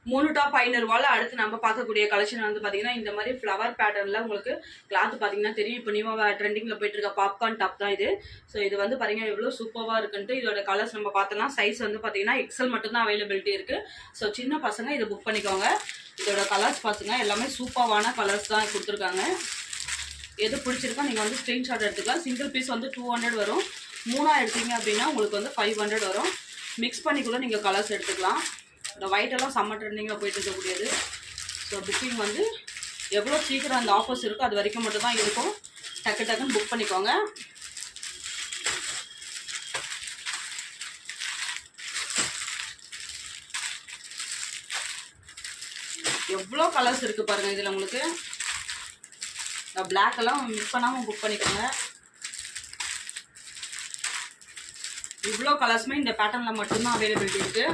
3 top 500 ரூபாயில் அடுத்து நம்ம பார்க்கக்கூடிய கலெக்ஷன் வந்து பார்த்தீங்கன்னா இந்த மாதிரி ஃப்ளவர் பேட்டர்னில் உங்களுக்கு கிளாத் பார்த்தீங்கன்னா தெரியும். இப்போ நியூவாக ட்ரெண்டிங்கில் போயிட்டு இருக்க பாப்கார்ன் டாப் தான் இது. ஸோ இது வந்து பார்த்தீங்கன்னா எவ்வளோ சூப்பராக இருக்குன்ட்டு இதோட கலர்ஸ் நம்ம பார்த்தோம்னா சைஸ் வந்து பார்த்தீங்கன்னா எக்ஸல் மட்டும்தான் அவைலபிலிட்டி இருக்குது. ஸோ சின்ன பசங்க இதை புக் பண்ணிக்கோங்க. இதோட கலர்ஸ் பார்த்துங்க எல்லாமே சூப்பரான கலர்ஸ் தான் கொடுத்துருக்காங்க. எது பிடிச்சிருக்கோ நீங்கள் வந்து ஸ்க்ரீன்ஷாட் எடுத்துக்கலாம். சிங்கிள் பீஸ் வந்து 200 வரும். 3 எடுத்தீங்க அப்படின்னா உங்களுக்கு வந்து 500 வரும். மிக்ஸ் பண்ணி கூட நீங்கள் கலர்ஸ் எடுத்துக்கலாம். இந்த ஒயிட்டெல்லாம் செம்ம ட்ரெண்டிங்கில் போயிட்டு இருக்கக்கூடியது. ஸோ புக்கிங் வந்து எவ்வளோ சீக்கிரம் அந்த ஆஃபர்ஸ் இருக்கோ அது வரைக்கும் மட்டும் தான் இருக்கும். டக்கு டக்குன்னு புக் பண்ணிக்கோங்க. எவ்வளோ கலர்ஸ் இருக்குது பாருங்கள் இதில் உங்களுக்கு. இந்த பிளாக் எல்லாம் மிஸ் பண்ணாமல் புக் பண்ணிக்கோங்க. இவ்வளோ கலர்ஸுமே இந்த பேட்டர்னில் மட்டும்தான் அவைலபிலிட்டி இருக்குது.